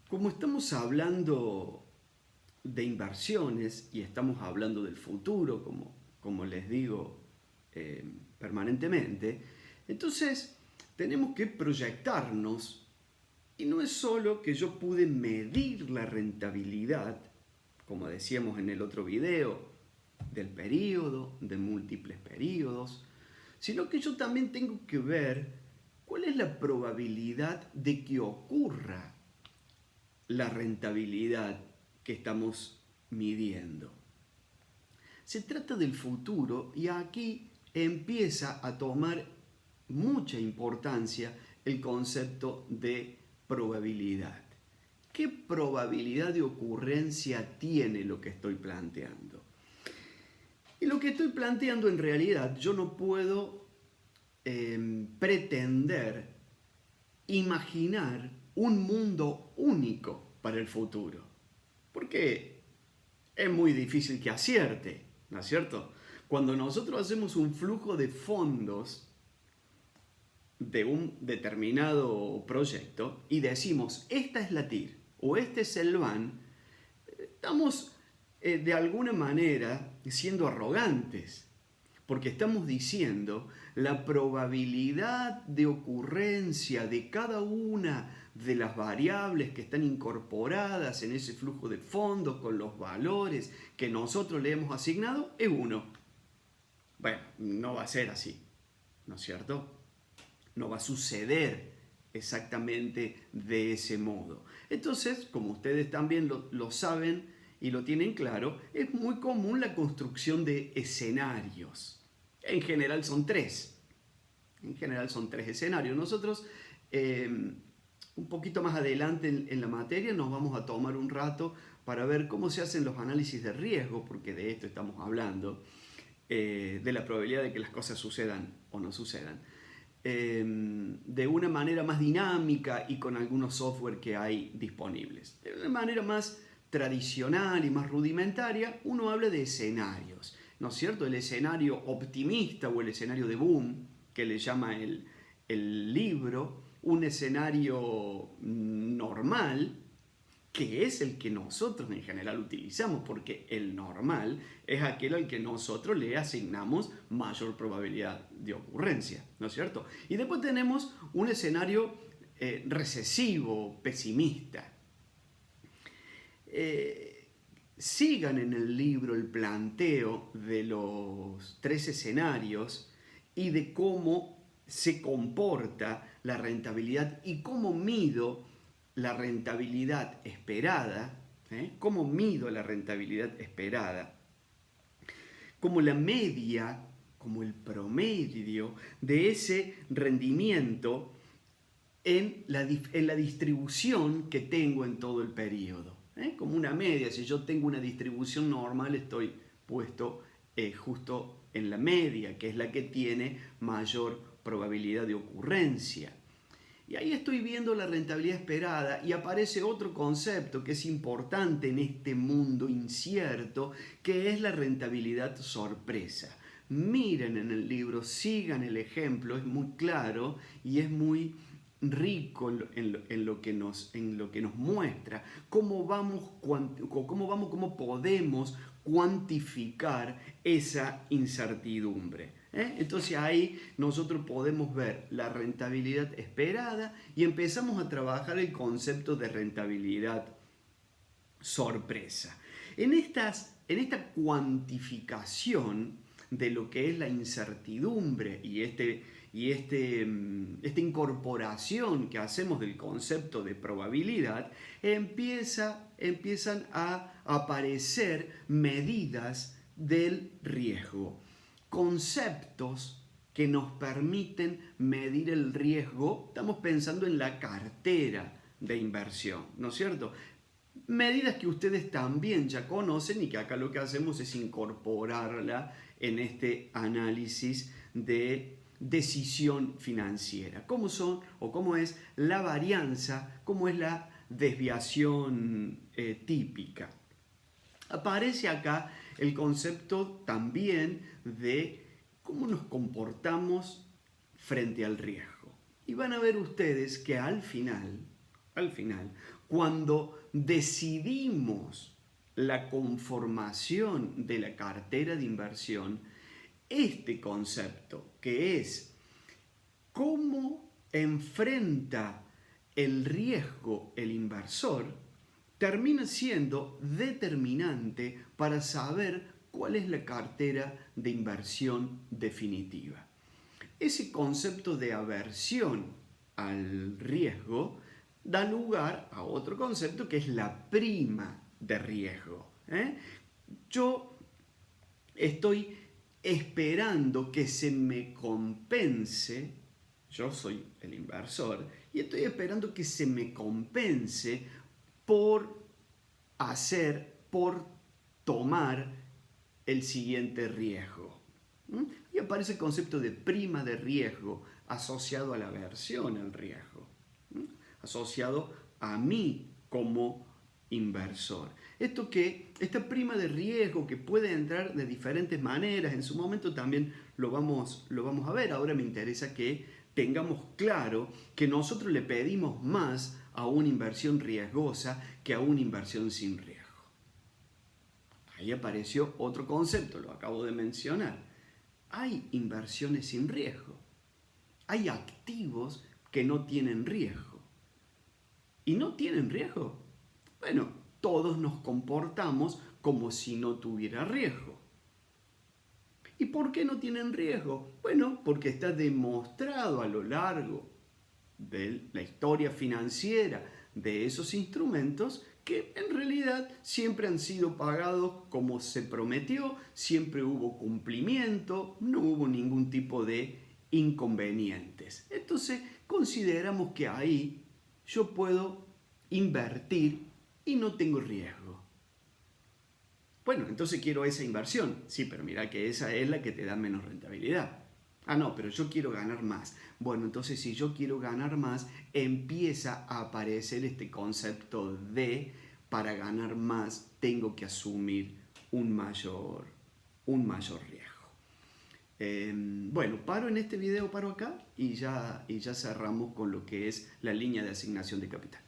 Como estamos hablando de inversiones y estamos hablando del futuro, como les digo permanentemente, entonces tenemos que proyectarnos y no es solo que yo pude medir la rentabilidad, como decíamos en el otro video, del periodo, de múltiples periodos, sino que yo también tengo que ver cuál es la probabilidad de que ocurra la rentabilidad que estamos midiendo. Se trata del futuro y aquí empieza a tomar mucha importancia el concepto de probabilidad. ¿Qué probabilidad de ocurrencia tiene lo que estoy planteando? Y lo que estoy planteando en realidad yo no puedo pretender imaginar un mundo único para el futuro. Porque es muy difícil que acierte, ¿no es cierto? Cuando nosotros hacemos un flujo de fondos de un determinado proyecto y decimos, esta es la TIR o este es el BAN, estamos de alguna manera siendo arrogantes, porque estamos diciendo la probabilidad de ocurrencia de cada una de las variables que están incorporadas en ese flujo de fondos con los valores que nosotros le hemos asignado es 1. Bueno, no va a ser así, ¿no es cierto? No va a suceder exactamente de ese modo. Entonces, como ustedes también lo saben y lo tienen claro, es muy común la construcción de escenarios. En general son 3. En general son 3 escenarios. Nosotros, un poquito más adelante en la materia, nos vamos a tomar un rato para ver cómo se hacen los análisis de riesgo, porque de esto estamos hablando, de la probabilidad de que las cosas sucedan o no sucedan, de una manera más dinámica y con algunos software que hay disponibles. De una manera más tradicional y más rudimentaria, uno habla de escenarios, ¿no es cierto? El escenario optimista o el escenario de boom, que le llama el libro, un escenario normal, que es el que nosotros en general utilizamos, porque el normal es aquel al que nosotros le asignamos mayor probabilidad de ocurrencia, ¿no es cierto? Y después tenemos un escenario recesivo, pesimista. Sigan en el libro el planteo de los 3 escenarios y de cómo se comporta la rentabilidad y cómo mido la rentabilidad esperada, cómo mido la rentabilidad esperada, como la media, como el promedio de ese rendimiento en la distribución que tengo en todo el periodo. Como una media, si yo tengo una distribución normal, estoy puesto justo en la media, que es la que tiene mayor probabilidad de ocurrencia. Y ahí estoy viendo la rentabilidad esperada y aparece otro concepto que es importante en este mundo incierto, que es la rentabilidad sorpresa. Miren en el libro, sigan el ejemplo, es muy claro y es muy rico en lo que nos muestra cómo podemos cuantificar esa incertidumbre. Entonces ahí nosotros podemos ver la rentabilidad esperada y empezamos a trabajar el concepto de rentabilidad sorpresa. En esta cuantificación de lo que es la incertidumbre y esta incorporación que hacemos del concepto de probabilidad, empiezan a aparecer medidas del riesgo, conceptos que nos permiten medir el riesgo. Estamos pensando en la cartera de inversión, ¿no es cierto? Medidas que ustedes también ya conocen y que acá lo que hacemos es incorporarla en este análisis de decisión financiera. ¿Cómo son o cómo es la varianza, cómo es la desviación típica? Aparece acá el concepto también de cómo nos comportamos frente al riesgo. Y van a ver ustedes que al final cuando decidimos la conformación de la cartera de inversión, este concepto que es cómo enfrenta el riesgo el inversor, termina siendo determinante para saber cuál es la cartera de inversión definitiva. Ese concepto de aversión al riesgo da lugar a otro concepto que es la prima de riesgo. Yo estoy esperando que se me compense, yo soy el inversor, y estoy esperando que se me compense por tomar el siguiente riesgo. Y aparece el concepto de prima de riesgo asociado a la aversión al riesgo, asociado a mí como inversor. Esta prima de riesgo que puede entrar de diferentes maneras, en su momento también lo vamos a ver. Ahora me interesa que tengamos claro que nosotros le pedimos más a una inversión riesgosa que a una inversión sin riesgo. Ahí apareció otro concepto, lo acabo de mencionar. Hay inversiones sin riesgo. Hay activos que no tienen riesgo. ¿Y no tienen riesgo? Bueno, todos nos comportamos como si no tuviera riesgo. ¿Y por qué no tienen riesgo? Bueno, porque está demostrado a lo largo de la historia financiera de esos instrumentos que en realidad siempre han sido pagados como se prometió, siempre hubo cumplimiento, no hubo ningún tipo de inconvenientes. Entonces consideramos que ahí yo puedo invertir y no tengo riesgo. Bueno, entonces quiero esa inversión. Sí, pero mira que esa es la que te da menos rentabilidad. Ah, no, pero yo quiero ganar más. Bueno, entonces si yo quiero ganar más, empieza a aparecer este concepto de para ganar más tengo que asumir un mayor riesgo. Bueno, paro en este video, paro acá y ya cerramos con lo que es la línea de asignación de capital.